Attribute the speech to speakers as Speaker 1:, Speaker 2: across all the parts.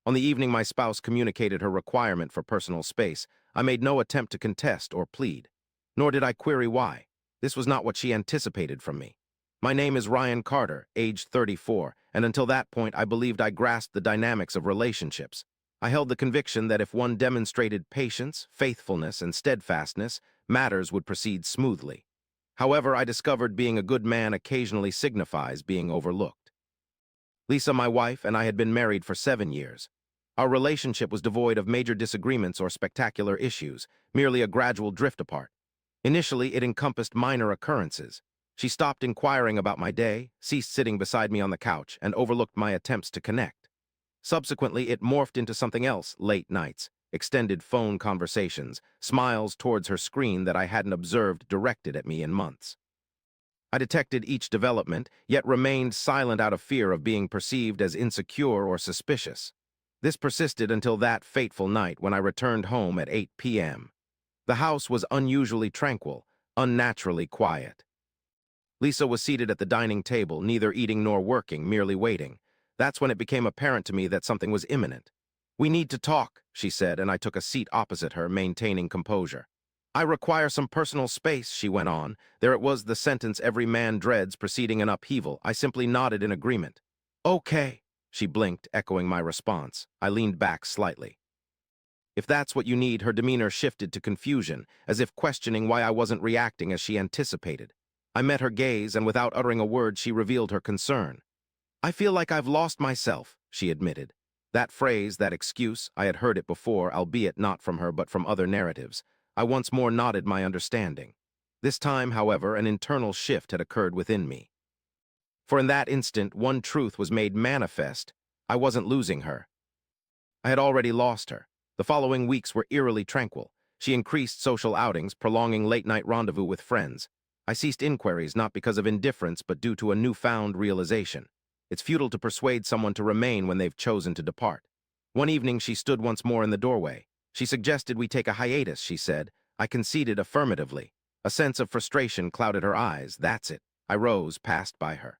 Speaker 1: On the evening my spouse communicated her requirement for personal space, I made no attempt to contest or plead. Nor did I query why. This was not what she anticipated from me. My name is Ryan Carter, aged 34, and until that point I believed I grasped the dynamics of relationships. I held the conviction that if one demonstrated patience, faithfulness, and steadfastness, matters would proceed smoothly. However, I discovered being a good man occasionally signifies being overlooked. Lisa, my wife, and I had been married for 7 years. Our relationship was devoid of major disagreements or spectacular issues, merely a gradual drift apart. Initially, it encompassed minor occurrences. She stopped inquiring about my day, ceased sitting beside me on the couch, and overlooked my attempts to connect. Subsequently, it morphed into something else: late nights, extended phone conversations, smiles towards her screen that I hadn't observed directed at me in months. I detected each development, yet remained silent out of fear of being perceived as insecure or suspicious. This persisted until that fateful night when I returned home at 8 p.m. The house was unusually tranquil, unnaturally quiet. Lisa was seated at the dining table, neither eating nor working, merely waiting. That's when it became apparent to me that something was imminent. "We need to talk," she said, and I took a seat opposite her, maintaining composure. "I require some personal space," she went on. There it was, the sentence every man dreads preceding an upheaval. I simply nodded in agreement. "Okay," she blinked, echoing my response. I leaned back slightly. "If that's what you need," her demeanor shifted to confusion, as if questioning why I wasn't reacting as she anticipated. I met her gaze, and without uttering a word, she revealed her concern. "I feel like I've lost myself," she admitted. That phrase, that excuse, I had heard it before, albeit not from her but from other narratives. I once more nodded my understanding. This time, however, an internal shift had occurred within me. For in that instant, one truth was made manifest: I wasn't losing her. I had already lost her. The following weeks were eerily tranquil. She increased social outings, prolonging late-night rendezvous with friends. I ceased inquiries not because of indifference but due to a newfound realization. It's futile to persuade someone to remain when they've chosen to depart. One evening she stood once more in the doorway. She suggested we take a hiatus, she said. I conceded affirmatively. A sense of frustration clouded her eyes. That's it. I rose, passed by her.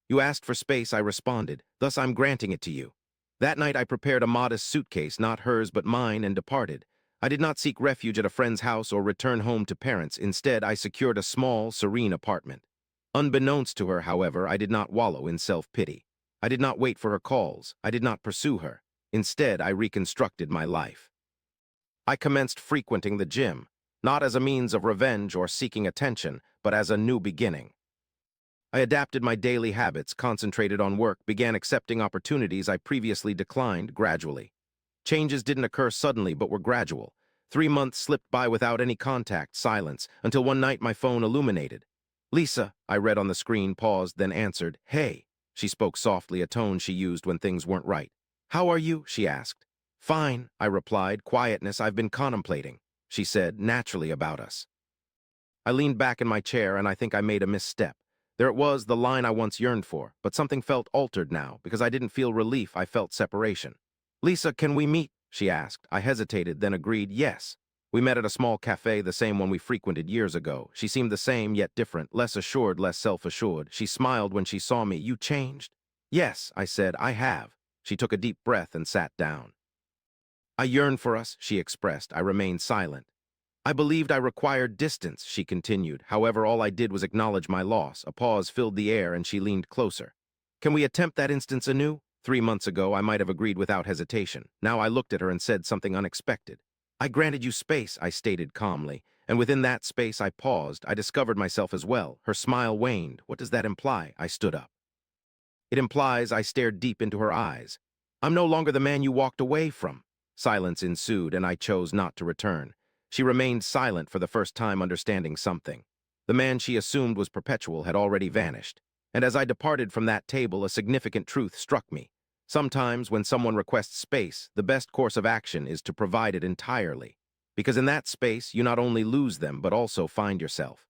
Speaker 1: "You asked for space," I responded. "Thus I'm granting it to you." That night I prepared a modest suitcase, not hers but mine, and departed. I did not seek refuge at a friend's house or return home to parents. Instead, I secured a small, serene apartment. Unbeknownst to her, however, I did not wallow in self-pity. I did not wait for her calls. I did not pursue her. Instead, I reconstructed my life. I commenced frequenting the gym, not as a means of revenge or seeking attention, but as a new beginning. I adapted my daily habits, concentrated on work, began accepting opportunities I previously declined gradually. Changes didn't occur suddenly, but were gradual. 3 months slipped by without any contact, silence, until one night my phone illuminated. "Lisa," I read on the screen, paused, then answered. "Hey." She spoke softly, a tone she used when things weren't right. "How are you?" she asked. "Fine," I replied. "Quietness I've been contemplating," she said, "naturally about us." I leaned back in my chair, and I think I made a misstep. There it was, the line I once yearned for, but something felt altered now. Because I didn't feel relief, I felt separation. "Lisa, can we meet?" she asked. I hesitated, then agreed, yes. We met at a small cafe, the same one we frequented years ago. She seemed the same, yet different, less assured, less self-assured. She smiled when she saw me. "You changed?" "Yes," I said, "I have." She took a deep breath and sat down. "I yearn for us," she expressed. I remained silent. "I believed I required distance," she continued. However, all I did was acknowledge my loss. A pause filled the air, and she leaned closer. "Can we attempt that instance anew?" 3 months ago, I might have agreed without hesitation. Now I looked at her and said something unexpected. "I granted you space," I stated calmly, and within that space I paused. I discovered myself as well. Her smile waned. "What does that imply?" I stood up. "It implies," I stared deep into her eyes, "I'm no longer the man you walked away from." Silence ensued, and I chose not to return. She remained silent, for the first time understanding something. The man she assumed was perpetual had already vanished. And as I departed from that table, a significant truth struck me. Sometimes, when someone requests space, the best course of action is to provide it entirely. Because in that space, you not only lose them, but also find yourself.